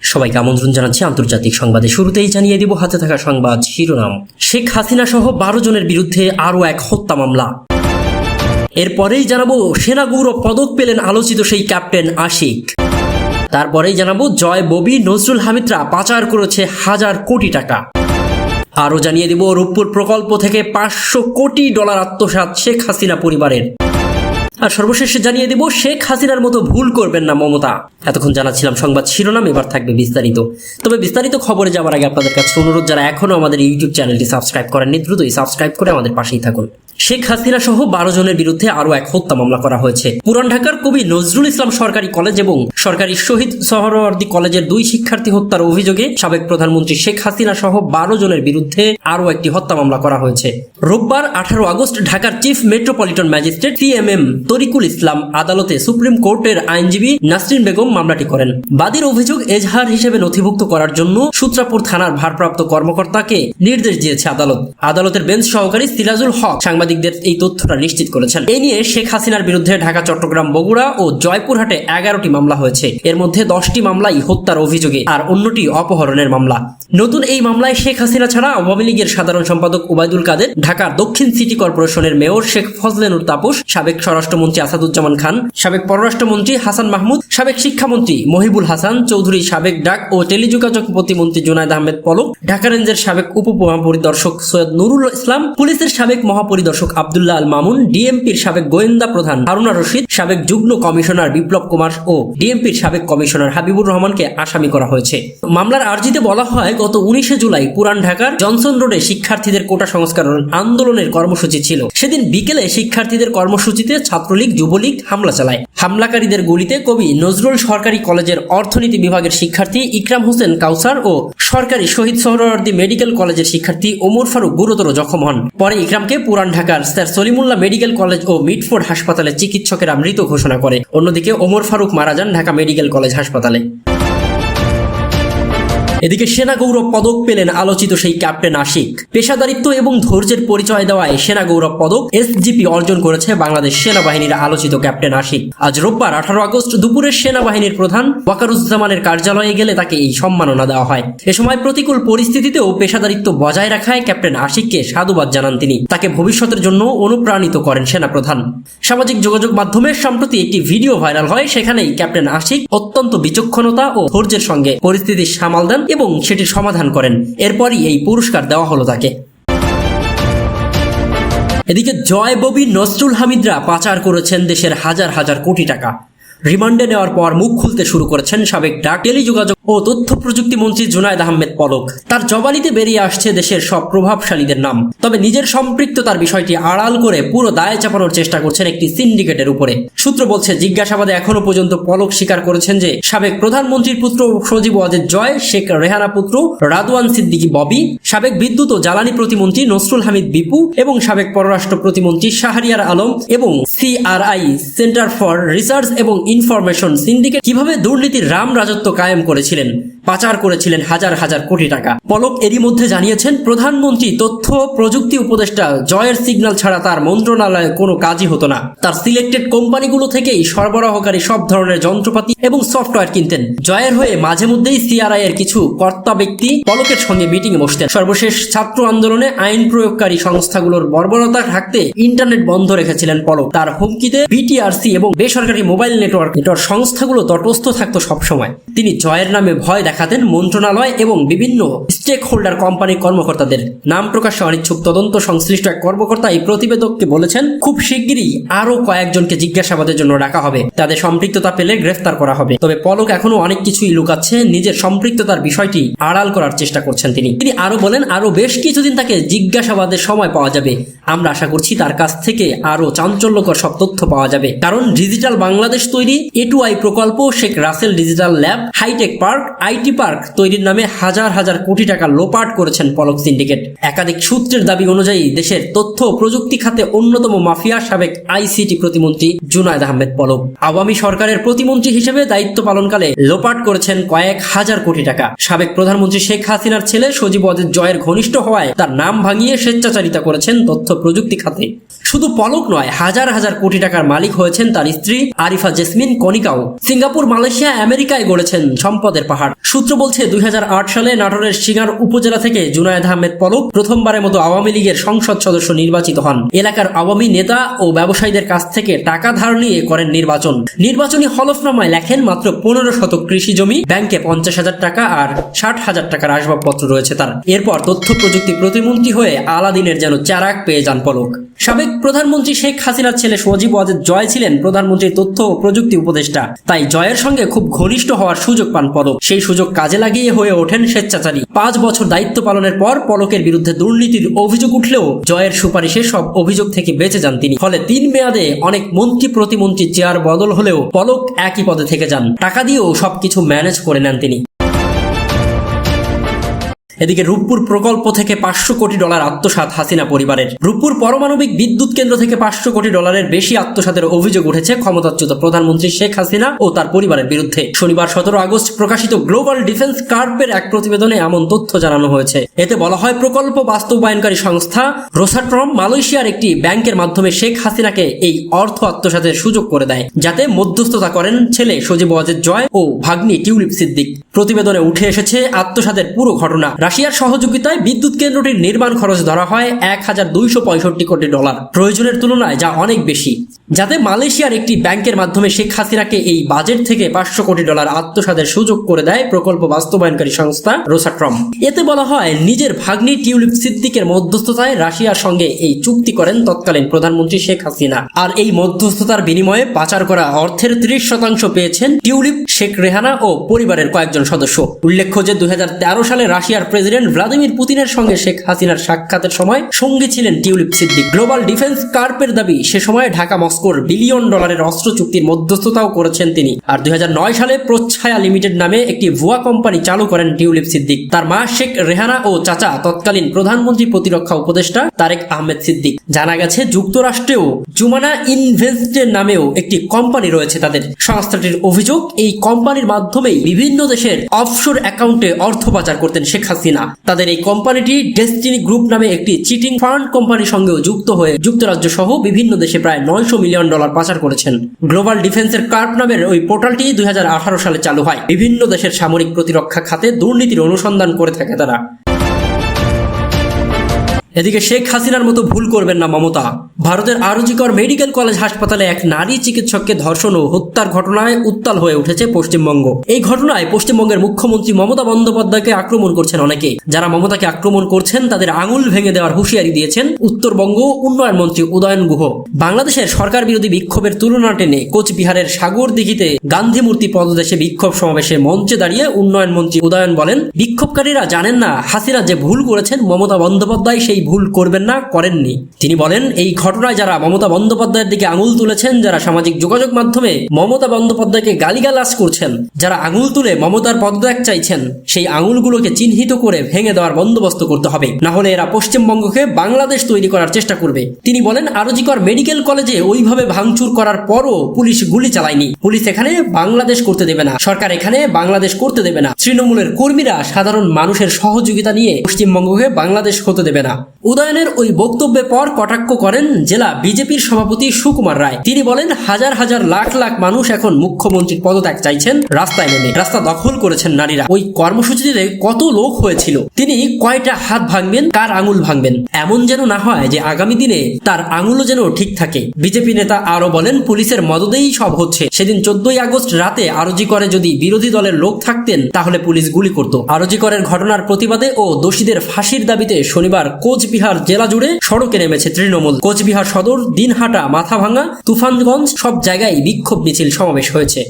সবাইকে আমন্ত্রণ জানাচ্ছি আন্তর্জাতিক সংবাদে। শুরুতেই জানিয়ে দিব হাতে থাকা সংবাদ শিরোনাম। শেখ হাসিনা সহ 12 জনের বিরুদ্ধে আরও এক হত্যা মামলা। এরপরেই জানাবো সেনা গৌরব পদক পেলেন আলোচিত সেই ক্যাপ্টেন আশিক। তারপরেই জানাবো জয়, ববি, নজরুল হামিদরা পাচার করেছে হাজার কোটি টাকা। আরও জানিয়ে দিব রূপপুর প্রকল্প থেকে $500 কোটি আত্মসাৎ শেখ হাসিনা পরিবারের। আর সর্বশেষে জানিয়ে দেব শেখ হাসিনার মতো ভুল করবেন না মমতা। এতক্ষণ জানাচ্ছিলাম সংবাদ শিরোনাম, এবার থাকবে বিস্তারিত। তবে বিস্তারিত খবরে যাওয়ার আগে আপনাদের কাছে অনুরোধ, যারা এখনো আমাদের ইউটিউব চ্যানেলটি সাবস্ক্রাইব করেননি দ্রুতই সাবস্ক্রাইব করে আমাদের পাশেই থাকুন। শেখ হাসিনা সহ 12 জনের বিরুদ্ধে আরও এক হত্যা মামলা করা হয়েছে। পুরান ঢাকার কবি নজরুল ইসলাম সরকারি কলেজ এবং সরকারি শহীদ সোহরাওয়ার্দী কলেজের 2 শিক্ষার্থী হত্যার অভিযোগে সাবেক প্রধানমন্ত্রী শেখ হাসিনা সহ 12 জনের বিরুদ্ধে আরও একটি হত্যা মামলা করা হয়েছে। রোববার 18 আগস্ট ঢাকার chief metropolitan magistrate CMM Tariqul Islam আদালতে সুপ্রিম কোর্টের আইনজীবী নাসরিন বেগম মামলাটি করেন। বাদীর অভিযোগ এজাহার হিসেবে নথিভুক্ত করার জন্য সূত্রাপুর থানার ভারপ্রাপ্ত কর্মকর্তাকে নির্দেশ দিয়েছে আদালত। আদালতের বেঞ্চ সহকারী সিরাজুল হক সাংবাদিকদের এই তথ্যটা নিশ্চিত করেছেন। এই নিয়ে শেখ হাসিনার বিরুদ্ধে ঢাকা, চট্টগ্রাম, বগুড়া ও জয়পুরহাটে 11টি মামলা হয়েছে। এর মধ্যে 10টি মামলাই হত্যার অভিযোগে আর অন্যটি অপহরণের মামলা। নতুন এই মামলায় শেখ হাসিনা ছাড়া আওয়ামী লীগের সাধারণ সম্পাদক ওবায়দুল কাদের, ঢাকার দক্ষিণ সিটি কর্পোরেশনের মেয়র শেখ ফজলে নূর তাপস, সাবেক স্বরাষ্ট্রমন্ত্রী আসাদুজ্জামান খান, সাবেক পররাষ্ট্রমন্ত্রী হাসান মাহমুদ, সাবেক শিক্ষামন্ত্রী মহিবুল হাসান চৌধুরী, সাবেক ডাক ও টেলিযোগাযোগ প্রতিমন্ত্রী জুনায়েদ আহমেদ পলক, ঢাকা রেঞ্জের সাবেক উপমহাপরিদর্শক সৈয়দ নুরুল ইসলাম, পুলিশের সাবেক মহাপরিদর্শক আব্দুল্লাহ আল মামুন, ডিএমপির সাবেক গোয়েন্দা প্রধান হারুনা রশিদ, সাবেক যুগ্ম কমিশনার বিপ্লব কুমার ও ডিএমপির সাবেক কমিশনার হাবিবুর রহমানকে আসামি করা হয়েছে। মামলার আর্জিতে বলা হয়, গত 19 জুলাই পুরান ঢাকার জনসন রোডে শিক্ষার্থীদের কোটা সংস্কার আন্দোলনের কর্মসূচি ছিল। সেদিন বিকেলে শিক্ষার্থীদের কর্মসূচিতে ছাত্রলীগ, যুবলীগ হামলা চালায়। হামলাকারীদের গুলিতে কবি নজরুল সরকারি কলেজের অর্থনীতি বিভাগের শিক্ষার্থী ইকরাম হোসেন কাউসার ও সরকারি শহীদ সোহরাওয়ার্দী মেডিকেল কলেজের শিক্ষার্থী ওমর ফারুক গুরুতর জখম হন। পরে ইকরামকে পুরান ঢাকার স্যার সলিমুল্লাহ মেডিকেল কলেজ ও মিটফোর্ড হাসপাতালে চিকিৎসকেরা মৃত ঘোষণা করে। অন্যদিকে ওমর ফারুক মারা যান ঢাকা মেডিকেল কলেজ হাসপাতালে। এদিকে সেনা গৌরব পদক পেলেন আলোচিত সেই ক্যাপ্টেন আশিক। পেশাদারিত্ব এবং ধৈর্যের পরিচয় দেওয়ায় সেনা গৌরব পদক SGP অর্জন করেছে বাংলাদেশ সেনাবাহিনীর আলোচিত ক্যাপ্টেন আশিক। আজ রোববার 18 আগস্ট দুপুরে সেনাবাহিনীর প্রধান ওয়াকারুজ্জামানের কার্যালয়ে গেলে তাকে এই সম্মাননা দেওয়া হয়। এ সময় প্রতিকূল পরিস্থিতিতেও পেশাদারিত্ব বজায় রাখায় ক্যাপ্টেন আশিককে সাধুবাদ জানান তিনি। তাকে ভবিষ্যতের জন্য অনুপ্রাণিত করেন সেনাপ্রধান। সামাজিক যোগাযোগ মাধ্যমে সম্প্রতি একটি ভিডিও ভাইরাল হয়। সেখানেই ক্যাপ্টেন আশিক অত্যন্ত বিচক্ষণতা ও ধৈর্যের সঙ্গে পরিস্থিতি সামাল দেন এবং সেটির সমাধান করেন। এরপরই এই পুরস্কার দেওয়া হলো তাকে। এদিকে জয়, ববি, নজরুল হামিদরা পাচার করেছেন দেশের হাজার হাজার কোটি টাকা। রিমান্ডে নেওয়ার পর মুখ খুলতে শুরু করেছেন সাবেক ডাক, টেলিযোগাযোগ ও তথ্য প্রযুক্তি মন্ত্রী জুনায়েদ আহমেদ পলক। তার জবানিতে বেরিয়ে আসছে দেশের সব প্রভাবশালীদের নাম। তবে নিজের সম্পৃক্ততার বিষয়টি আড়াল করে পুরো দায় চাপানোর চেষ্টা করছেন একটি সিন্ডিকেটের উপরে। সূত্র বলছে, জিজ্ঞাসাবাদে এখনো পর্যন্ত পলক স্বীকার করেছেন যে সাবেক প্রধানমন্ত্রীর পুত্র সজীব ওয়াজেদ জয়, শেখ রেহানা পুত্র রাদওয়ান সিদ্দিকী ববি, সাবেক বিদ্যুৎ ও জ্বালানি প্রতিমন্ত্রী নসরুল হামিদ বিপু এবং সাবেক পররাষ্ট্র প্রতিমন্ত্রী শাহরিয়ার আলম এবং CRI সেন্টার ফর রিসার্চ এবং ইনফরমেশন সিন্ডিকেট কিভাবে দুর্নীতির রাম রাজত্ব কায়েম করেছিলেন, পাচার করেছিলেন হাজার হাজার কোটি টাকা। পলক এরই মধ্যে জানিয়েছেন, প্রধানমন্ত্রী তথ্য প্রযুক্তি উপদেষ্টা জয়ের সিগন্যাল ছাড়া তার মন্ত্রণালয়ে কোনো কাজই হতো না। তার সিলেক্টেড কোম্পানিগুলো থেকেই সরবরাহকারী সব ধরনের যন্ত্রপাতি এবং সফটওয়্যার কিনতেন। জয়ের হয়ে মাঝে মধ্যেই CRI এর কিছু কর্তা ব্যক্তি পলকের সঙ্গে মিটিং এ বসতেন। সর্বশেষ ছাত্র আন্দোলনে আইন প্রয়োগকারী সংস্থাগুলোর বর্বরতা ঢাকতে ইন্টারনেট বন্ধ রেখেছিলেন পলক। তার হুমকিতে BTRC এবং বেসরকারি মোবাইল নেটওয়ার্ক সংস্থাগুলো তটস্থ থাকতো সবসময়। তিনি জয়ের নামে ভয় দেখাতেন মন্ত্রণালয় এবং বিভিন্ন স্টেক হোল্ডার কোম্পানির কর্মকর্তাদের। নাম প্রকাশে অনিচ্ছুক তদন্ত সংশ্লিষ্ট এক কর্মকর্তা এই প্রতিবেদককে বলেছেন, খুব শিগগিরই আরো কয়েকজনকে জিজ্ঞাসাবাদের জন্য ডাকা হবে। তাদের সম্পৃক্ততা পেলে গ্রেফতার করা হবে। তবে পলক এখনো অনেক কিছুই লুকাচ্ছে। নিজের সম্পৃক্ততার বিষয়টি আড়াল করার চেষ্টা করছেন তিনি। আরো বলেন, আরো বেশ কিছুদিন তাকে জিজ্ঞাসাবাদের সময় পাওয়া যাবে। আমরা আশা করছি তার কাছ থেকে আরো চাঞ্চল্যকর সব তথ্য পাওয়া যাবে। কারণ ডিজিটাল বাংলাদেশ তৈরি, A2I প্রকল্প, Sheikh Russel digital lab, hitech park, IT park তৈরির নামে হাজার হাজার কোটি টাকা লোপাট করেছেন পলক সিন্ডিকেট। একাধিক সূত্রের দাবি অনুযায়ী দেশের তথ্য প্রযুক্তি খাতে অন্যতম মাফিয়া সাবেক ICT প্রতিমন্ত্রী জুনায়েদ আহমেদ পলক। আওয়ামী সরকারের প্রতিমন্ত্রী হিসেবে দায়িত্ব পালনকালে লোপাট করেছেন কয়েক হাজার কোটি টাকা। সাবেক প্রধানমন্ত্রী শেখ হাসিনার ছেলে সজীব ওয়াজেদ জয়ের ঘনিষ্ঠ হওয়ায় তার নাম ভাঙিয়ে স্বেচ্ছাচারিতা করেছেন তথ্য প্রযুক্তি খাতে। শুধু পলক নয়, হাজার হাজার কোটি টাকার মালিক হয়েছেন তার স্ত্রী আরিফা জেসমিন কণিকাও। সিঙ্গাপুর, মালয়েশিয়া, আমেরিকায় গড়েছেন সম্পদের পাহাড়। সূত্র বলছে 2008 সালে নাটোরের সিঙ্গার উপজেলা থেকে জুনায়েদ আহমেদ পলক প্রথমবারের মতো আওয়ামী লীগের সংসদ সদস্য নির্বাচিত হন। এলাকার আওয়ামী নেতা ও ব্যবসায়ীদের কাছ থেকে টাকা ধার নিয়ে করেন নির্বাচনী হলফনামায় লেখেন মাত্র 15 শতক কৃষি জমি, ব্যাংকে 50,000 টাকা আর 60,000 টাকার আসবাবপত্র রয়েছে তার। এরপর তথ্য প্রযুক্তি প্রতিমন্ত্রী হয়ে আলাদিনের যেন চারাক পেয়ে যান পলক। সাবেক প্রধানমন্ত্রী শেখ হাসিনার ছেলে সজীব ওয়াজেদ জয় ছিলেন প্রধানমন্ত্রীর তথ্য ও প্রযুক্তি উপদেষ্টা, তাই জয়ের সঙ্গে খুব ঘনিষ্ঠ হওয়ার সুযোগ পান পলক। সেই সুযোগ কাজে লাগিয়ে হয়ে ওঠেন স্বেচ্ছাচারী। 5 বছর দায়িত্ব পালনের পর পলকের বিরুদ্ধে দুর্নীতির অভিযোগ উঠলেও জয়ের সুপারিশে সব অভিযোগ থেকে বেঁচে যান তিনি। ফলে 3 মেয়াদে অনেক মন্ত্রী প্রতিমন্ত্রী চেয়ার বদল হলেও পলক একই পদে থেকে যান। টাকা দিয়েও সবকিছু ম্যানেজ করে নেন তিনি। এদিকে রূপপুর প্রকল্প থেকে $500 কোটি আত্মসাৎ হাসিনা পরিবারের। রূপপুর পারমাণবিক বিদ্যুৎ কেন্দ্র থেকে $500 কোটি বেশি আত্মসাতের অভিযোগ উঠেছে ক্ষমতাচ্যুত প্রধানমন্ত্রী শেখ হাসিনা ও তার পরিবারের বিরুদ্ধে। শনিবার 17 আগস্ট প্রকাশিত গ্লোবাল ডিফেন্স কার্পের এক প্রতিবেদনে এমন তথ্য জানানো হয়েছে। এতে বলা হয়, প্রকল্প বাস্তবায়নকারী সংস্থা রোসাট্রম মালয়েশিয়ার একটি ব্যাংকের মাধ্যমে শেখ হাসিনাকে এই অর্থ আত্মসাতের সুযোগ করে দেয়, যাতে মধ্যস্থতা করেন ছেলে সজীব ওয়াজেদ জয় ও ভাগ্নি টিউলিপ সিদ্দিক। প্রতিবেদনে উঠে এসেছে আত্মসাতের পুরো ঘটনা। রাশিয়ার সহযোগিতায় বিদ্যুৎ কেন্দ্রটির নির্মাণ খরচ ধরা হয় $1,265 কোটি, প্রয়োজনের তুলনায় যা অনেক বেশি, যাতে মালয়েশিয়ার একটি ব্যাংকের মাধ্যমে শেখ হাসিনাকে এই বাজেট থেকে $500 কোটি আত্মসাতের সুযোগ করে দেয় প্রকল্প বাস্তবায়নকারী সংস্থা রোসাট্রম। এতে বলা হয়, নিজের ভাগ্নি টিউলিপ সিদ্দিকের মধ্যস্থতায় রাশিয়ার সঙ্গে এই চুক্তি করেন তৎকালীন প্রধানমন্ত্রী শেখ হাসিনা। আর এই মধ্যস্থতার বিনিময়ে পাচার করা অর্থের 30% পেয়েছেন টিউলিপ, শেখ রেহানা ও পরিবারের কয়েকজন সদস্য। উল্লেখ্য যে 2013 সালে রাশিয়ার প্রেসিডেন্ট ভ্লাদিমির পুতিনের সঙ্গে শেখ হাসিনার সাক্ষাতের সময় সঙ্গী ছিলেন টিউলিপ সিদ্দিক। গ্লোবাল ডিফেন্স কার্পের দাবি, সে সময় ঢাকা মস্কোর $1 বিলিয়ন অস্ত্র চুক্তির মধ্যস্থতাও করেছেন তিনি। আর 2009 সালে প্রচ্ছায়া লিমিটেড নামে একটি ভুয়া কোম্পানি চালু করেন টিউলিপ সিদ্দিক। তার মা শেখ রেহানা ও চাচা তৎকালীন প্রধানমন্ত্রী প্রতিরক্ষা উপদেষ্টা তারেক আহমেদ সিদ্দিক। জানা গেছে যুক্তরাষ্ট্রেও জুমানা ইনভেস্টের নামেও একটি কোম্পানি রয়েছে তাদের। সংস্থাটির অভিযোগ, এই কোম্পানির মাধ্যমেই বিভিন্ন দেশের অফশোর অ্যাকাউন্টে অর্থ পাচার করতেন শেখ হাসিনা। তাদের এই কোম্পানিটি ডেস্টিনি গ্রুপ নামে একটি চিটিং ফান্ড কোম্পানির সঙ্গেও যুক্ত হয়ে যুক্তরাজ্য সহ বিভিন্ন দেশে প্রায় $900 মিলিয়ন পাচার করেছেন। গ্লোবাল ডিফেন্সের কার্প নামের ওই পোর্টালটি 2018 সালে চালু হয়। বিভিন্ন দেশের সামরিক প্রতিরক্ষা খাতে দুর্নীতির অনুসন্ধান করে থাকে তারা। এদিকে শেখ হাসিনার মতো ভুল করবেন না মমতা। ভারতের আরজিকর মেডিকেল কলেজ হাসপাতালে এক নারী চিকিৎসককে ধর্ষণ ও হত্যার ঘটনায় উত্তাল হয়ে উঠেছে পশ্চিমবঙ্গ। এই ঘটনায় পশ্চিমবঙ্গের মুখ্যমন্ত্রী মমতা বন্দ্যোপাধ্যায়কে আক্রমণ করছেন অনেকে। যারা মমতাকে আক্রমণ করছেন তাদের আঙুল ভেঙে দেওয়ার হুঁশিয়ারি দিয়েছেন উত্তরবঙ্গ উন্নয়ন মন্ত্রী উদয়ন গুহ। বাংলাদেশের সরকার বিরোধী বিক্ষোভের তুলনা টেনে কোচবিহারের সাগরদিঘিতে গান্ধী মূর্তি পদদেশে বিক্ষোভ সমাবেশে মঞ্চে দাঁড়িয়ে উন্নয়ন মন্ত্রী উদয়ন বলেন, বিক্ষোভকারীরা জানেন না হাসিনা যে ভুল করেছেন মমতা বন্দ্যোপাধ্যায় সেই ভুল করবেন না, করেননি। তিনি বলেন, এই ঘটনায় যারা মমতা বন্দ্যোপাধ্যায়ের দিকে আঙুল তুলেছেন, যারা সামাজিক যোগাযোগ মাধ্যমে মমতা বন্দ্যোপাধ্যায়কে গালিগালাজ করছেন, যারা আঙুল তুলে মমতার পদত্যাগ চাইছেন, সেই আঙুলগুলোকে চিহ্নিত করে ভেঙে দেওয়ার বন্দোবস্ত করতে হবে, না হলে এরা পশ্চিমবঙ্গকে বাংলাদেশ তৈরি করার চেষ্টা করবে। তিনি বলেন, আরজিকর মেডিকেল কলেজে ওইভাবে ভাঙচুর করার পরও পুলিশ গুলি চালায়নি। পুলিশ এখানে বাংলাদেশ করতে দেবে না, সরকার এখানে বাংলাদেশ করতে দেবে না। তৃণমূলের কর্মীরা সাধারণ মানুষের সহযোগিতা নিয়ে পশ্চিমবঙ্গকে বাংলাদেশ হতে দেবে না। উদয়নের ওই বক্তব্যের পর কটাক্ষ করেন জেলা বিজেপির সভাপতি সুকুমার রায়। তিনি বলেন, হাজার হাজার লাখ লাখ মানুষ এখন মুখ্যমন্ত্রীর পদত্যাগ চাইছেন রাস্তায় নেমে। রাস্তা দখল করেছেন নারীরা। ওই কর্মসূচিতে কত লোক হয়েছিল। তিনি কয়টা হাত ভাঙবেন, কার আঙুল ভাঙবেন, এমন যেন না হয় যে আগামী দিনে তার আঙুলও যেন ঠিক থাকে। বিজেপি নেতা আরো বলেন, পুলিশের মদদেই সব হচ্ছে। সেদিন 14 আগস্ট রাতে আরজিকরে যদি বিরোধী দলের লোক থাকতেন তাহলে পুলিশ গুলি করত। আরজিকরের ঘটনার প্রতিবাদে ও দোষীদের ফাঁসির দাবিতে শনিবার কোচবিহার জেলা জুড়ে সড়কে নেমেছে তৃণমূল। কোচবিহার সদর, দিনহাটা, মাথাভাঙা, তুফানগঞ্জ সব জায়গায় বিক্ষোভ মিছিল সমাবেশ হয়েছে।